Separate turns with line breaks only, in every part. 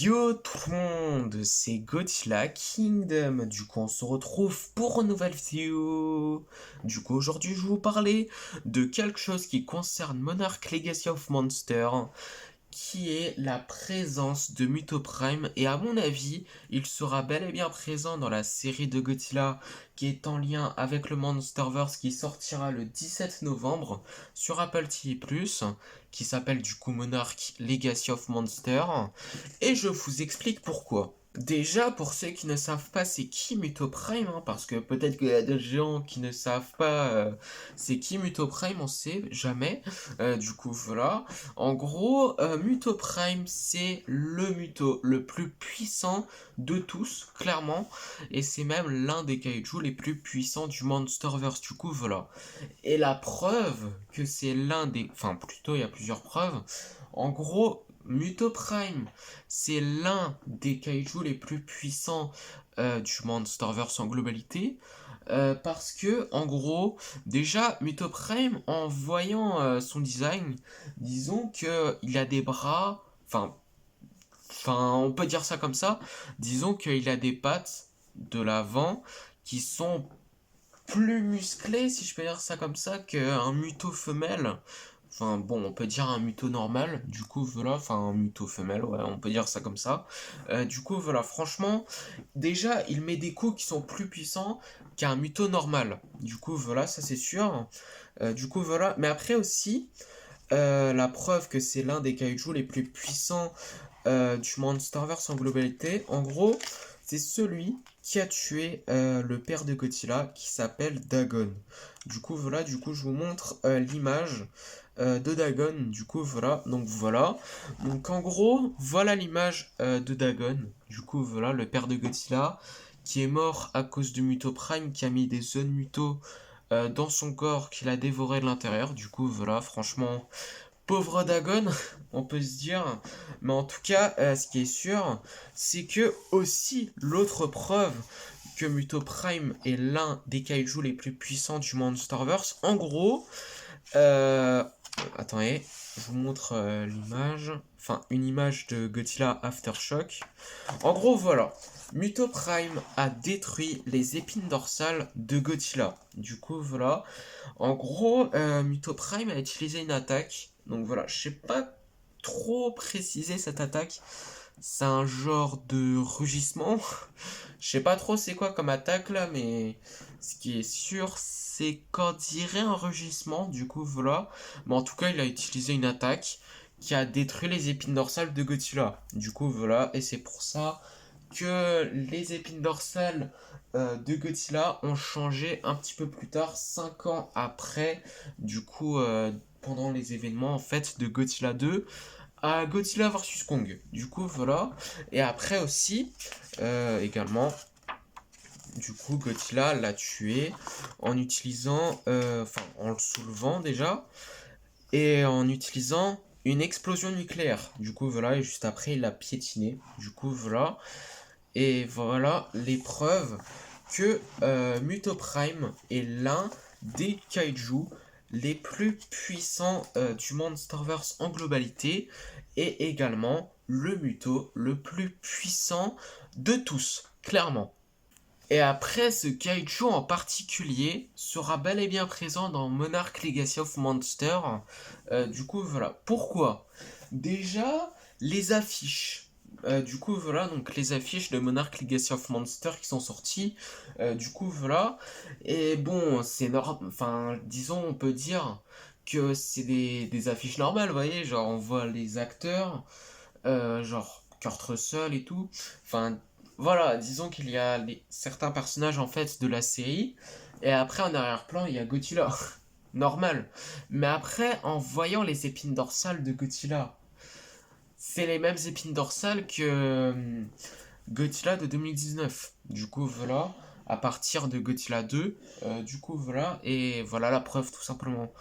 Yo tout le monde, c'est Godzilla Kingdom. Du coup, on se retrouve pour une nouvelle vidéo. Du coup, aujourd'hui, je vais vous parler de quelque chose qui concerne Monarch Legacy of Monsters, qui est la présence de Mutoprime. Et à mon avis, il sera bel et bien présent dans la série de Godzilla qui est en lien avec le Monsterverse qui sortira le 17 novembre sur Apple TV+, qui s'appelle du coup Monarch Legacy of Monsters. Et je vous explique pourquoi. Déjà, pour ceux qui ne savent pas c'est qui Mutoprime, parce que peut-être qu'il y a des gens qui ne savent pas c'est qui Mutoprime, on sait jamais. Du coup, voilà. En gros, Mutoprime, c'est le Muto le plus puissant de tous, clairement. Et c'est même l'un des kaiju les plus puissants du Monsterverse. Du coup, voilà. Et la preuve que c'est l'un des... Enfin, plutôt, il y a plusieurs preuves. En gros, Mutoprime, c'est l'un des kaiju les plus puissants du Monsterverse en globalité. Parce que, en gros, déjà, Mutoprime, en voyant son design, disons qu'il a des bras, on peut dire ça comme ça, disons qu'il a des pattes de l'avant qui sont plus musclées, si je peux dire ça comme ça, qu'un muto femelle. Enfin bon, on peut dire un muto normal, du coup voilà, enfin un muto femelle, ouais, on peut dire ça comme ça. Du coup voilà, franchement, déjà il met des coups qui sont plus puissants qu'un muto normal. Du coup voilà, ça c'est sûr. Du coup voilà, mais après aussi, la preuve que c'est l'un des kaiju les plus puissants du Monsterverse en globalité, en gros, c'est celui qui a tué le père de Godzilla qui s'appelle Dagon. Du coup voilà, du coup je vous montre l'image de Dagon. Du coup voilà, donc voilà. Donc en gros, voilà l'image de Dagon. Du coup voilà, le père de Godzilla qui est mort à cause de Mutoprime qui a mis des zones muto dans son corps qu'il a dévoré de l'intérieur. Du coup voilà, franchement, pauvre Dagon, on peut se dire. Mais en tout cas, ce qui est sûr, c'est que aussi l'autre preuve que Mutoprime est l'un des kaiju les plus puissants du Monsterverse. En gros, attendez, je vous montre l'image. Enfin, une image de Godzilla Aftershock. En gros, voilà. Mutoprime a détruit les épines dorsales de Godzilla. Du coup, voilà. En gros, Mutoprime a utilisé une attaque. Donc voilà, je sais pas trop préciser cette attaque. C'est un genre de rugissement. Je sais pas trop c'est quoi comme attaque là, mais ce qui est sûr, c'est qu'on dirait un rugissement. Du coup, voilà. Mais en tout cas, il a utilisé une attaque qui a détruit les épines dorsales de Godzilla. Du coup, voilà. Et c'est pour ça que les épines dorsales de Godzilla ont changé un petit peu plus tard, 5 ans après, du coup, pendant les événements en fait de Godzilla 2 à Godzilla vs Kong. Du coup, voilà. Et après aussi, également, du coup, Godzilla l'a tué en utilisant, en le soulevant déjà, et en utilisant une explosion nucléaire. Du coup, voilà, et juste après, il l'a piétiné. Du coup, voilà. Et voilà les preuves que Mutoprime est l'un des kaiju les plus puissants du Monsterverse en globalité et également le Muto le plus puissant de tous, clairement. Et après, ce kaiju en particulier sera bel et bien présent dans Monarch Legacy of Monsters. Du coup, voilà. Pourquoi? Déjà, les affiches. Du coup, voilà, donc les affiches de Monarch Legacy of Monsters qui sont sorties. Du coup, voilà. Et bon, c'est normal. Enfin, disons, on peut dire que c'est des affiches normales, vous voyez. Genre, on voit les acteurs, genre Kurt Russell et tout. Enfin, voilà, disons qu'il y a certains personnages en fait de la série, et après en arrière-plan il y a Godzilla, normal. Mais après, en voyant les épines dorsales de Godzilla, c'est les mêmes épines dorsales que Godzilla de 2019. Du coup, voilà, à partir de Godzilla 2, du coup, voilà, et voilà la preuve tout simplement.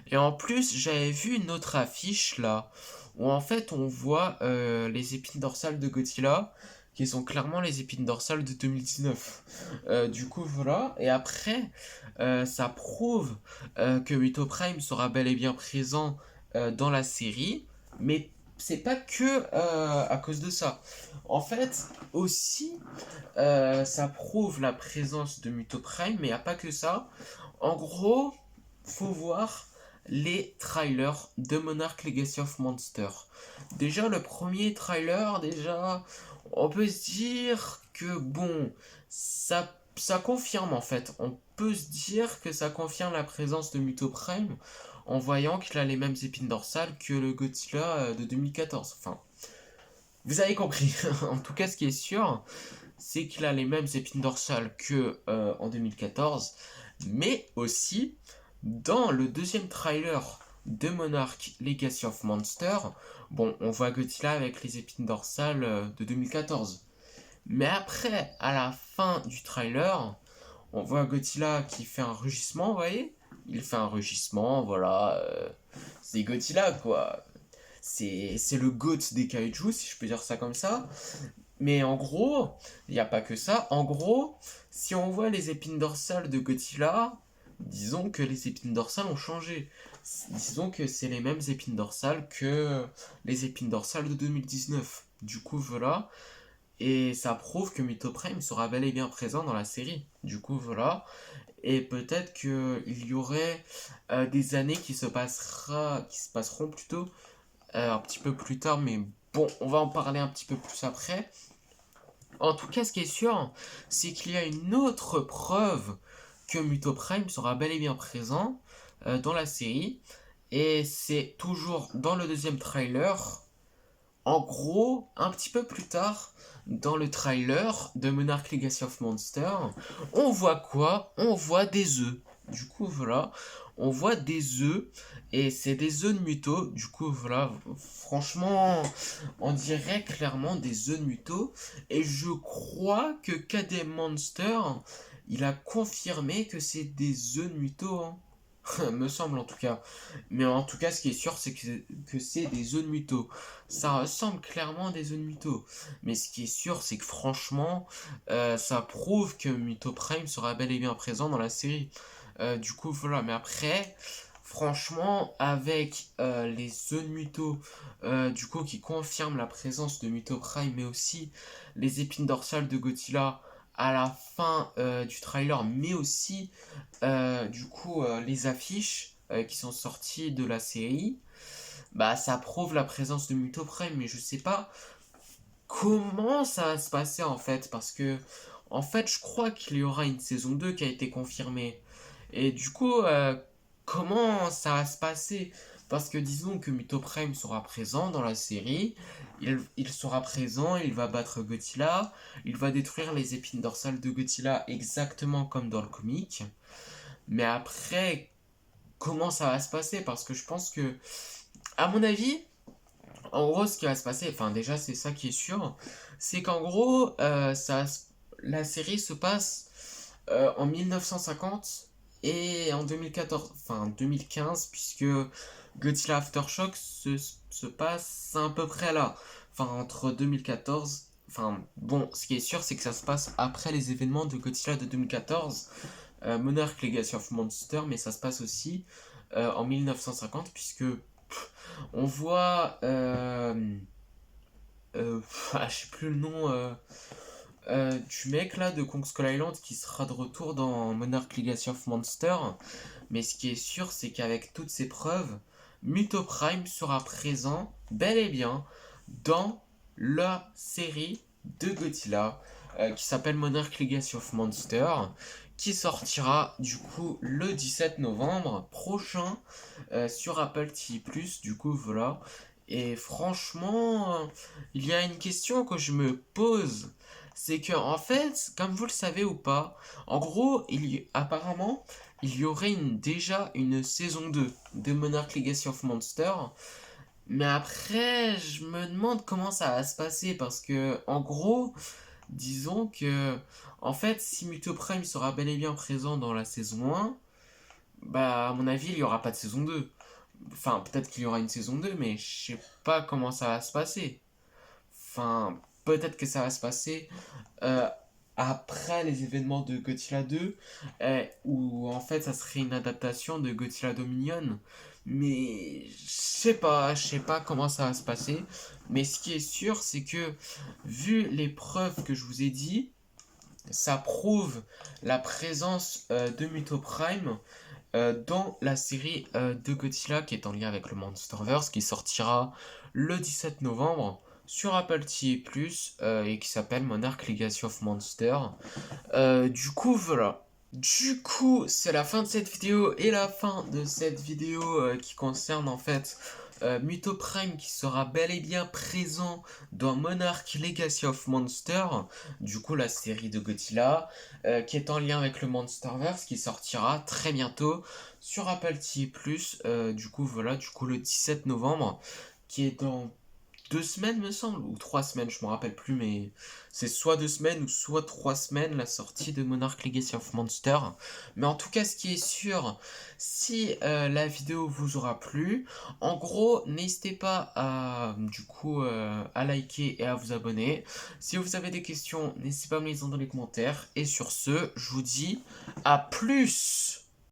Et en plus, j'avais vu une autre affiche là, où en fait on voit les épines dorsales de Godzilla, qui sont clairement les épines dorsales de 2019. Du coup, voilà, et après, ça prouve que Mutoprime sera bel et bien présent dans la série, mais c'est pas que à cause de ça. En fait, aussi, ça prouve la présence de Mutoprime, mais il n'y a pas que ça. En gros, faut voir les trailers de Monarch Legacy of Monster. Déjà, le premier trailer, déjà, on peut se dire que bon, ça confirme en fait. On peut se dire que ça confirme la présence de Mutoprime en voyant qu'il a les mêmes épines dorsales que le Godzilla de 2014. Enfin, vous avez compris. En tout cas, ce qui est sûr, c'est qu'il a les mêmes épines dorsales que en 2014, mais aussi dans le deuxième trailer de Monarch Legacy of Monster, bon, on voit Godzilla avec les épines dorsales de 2014. Mais après, à la fin du trailer, on voit Godzilla qui fait un rugissement, vous voyez? Il fait un rugissement, voilà. C'est Godzilla, quoi. C'est le GOAT des kaiju, si je peux dire ça comme ça. Mais en gros, il n'y a pas que ça. En gros, si on voit les épines dorsales de Godzilla, disons que les épines dorsales ont changé. Disons que c'est les mêmes épines dorsales que les épines dorsales de 2019. Du coup, voilà. Et ça prouve que Mythoprime sera bel et bien présent dans la série. Du coup, voilà. Et peut-être qu'il y aurait des années qui se passeront plutôt un petit peu plus tard, mais bon, on va en parler un petit peu plus après. En tout cas, ce qui est sûr, c'est qu'il y a une autre preuve que Mutoprime sera bel et bien présent dans la série. Et c'est toujours dans le deuxième trailer. En gros, un petit peu plus tard, dans le trailer de Monarch Legacy of Monster, on voit quoi? On voit des œufs. Du coup, voilà, on voit des œufs, et c'est des œufs de Muto. Du coup, voilà, franchement, on dirait clairement des œufs de Muto. Et je crois que KD Monster, il a confirmé que c'est des œufs de Muto, hein. Me semble en tout cas. Mais en tout cas, ce qui est sûr, c'est que c'est des œufs de Muto. Ça ressemble clairement à des œufs de Muto. Mais ce qui est sûr, c'est que franchement, ça prouve que Muto Prime sera bel et bien présent dans la série. Du coup, voilà. Mais après, franchement, avec les œufs de Muto, du coup, qui confirment la présence de Muto Prime, mais aussi les épines dorsales de Godzilla à la fin du trailer, mais aussi du coup les affiches qui sont sorties de la série, bah ça prouve la présence de Mutoprime, mais je sais pas comment ça va se passer en fait, parce que en fait je crois qu'il y aura une saison 2 qui a été confirmée. Et du coup, comment ça va se passer? Parce que disons que Mutoprime sera présent dans la série, il sera présent, il va battre Godzilla, il va détruire les épines dorsales de Godzilla exactement comme dans le comic. Mais après, comment ça va se passer? Parce que je pense que, à mon avis, en gros, ce qui va se passer, enfin déjà c'est ça qui est sûr, c'est qu'en gros, la série se passe en 1950 et en 2014, enfin 2015, puisque Godzilla Aftershock se passe à peu près là, enfin entre 2014. Enfin bon, ce qui est sûr, c'est que ça se passe après les événements de Godzilla de 2014, Monarch Legacy of Monster, mais ça se passe aussi en 1950, puisque on voit, je sais plus le nom du mec là de Kong Skull Island qui sera de retour dans Monarch Legacy of Monster. Mais ce qui est sûr, c'est qu'avec toutes ces preuves, Mutoprime sera présent bel et bien dans la série de Godzilla qui s'appelle Monarch Legacy of Monster, qui sortira du coup le 17 novembre prochain sur Apple TV+. Du coup, voilà. Et franchement, il y a une question que je me pose. C'est que, en fait, comme vous le savez ou pas, en gros, apparemment, il y aurait déjà une saison 2 de Monarch Legacy of Monster. Mais après, je me demande comment ça va se passer parce que, en gros, disons que, en fait, si Mutoprime sera bel et bien présent dans la saison 1, bah, à mon avis, il n'y aura pas de saison 2. Enfin, peut-être qu'il y aura une saison 2, mais je sais pas comment ça va se passer. Enfin, peut-être que ça va se passer euh, après les événements de Godzilla 2, où en fait ça serait une adaptation de Godzilla Dominion. Mais je sais pas comment ça va se passer. Mais ce qui est sûr, c'est que vu les preuves que je vous ai dit, ça prouve la présence de Mutoprime dans la série de Godzilla qui est en lien avec le Monsterverse, qui sortira le 17 novembre sur Apple TV+, et qui s'appelle Monarch Legacy of Monsters. Du coup, voilà. Du coup, c'est la fin de cette vidéo et la fin de cette vidéo qui concerne en fait Mutoprime qui sera bel et bien présent dans Monarch Legacy of Monsters, du coup la série de Godzilla, qui est en lien avec le Monsterverse, qui sortira très bientôt sur Apple TV+, du coup voilà, du coup le 17 novembre, qui est dans 2 semaines me semble, ou 3 semaines, je me rappelle plus, mais c'est soit 2 semaines ou soit 3 semaines la sortie de Monarch Legacy of Monsters. Mais en tout cas, ce qui est sûr, si la vidéo vous aura plu, en gros, n'hésitez pas à à liker et à vous abonner. Si vous avez des questions, n'hésitez pas à me les dire dans les commentaires. Et sur ce, je vous dis à plus.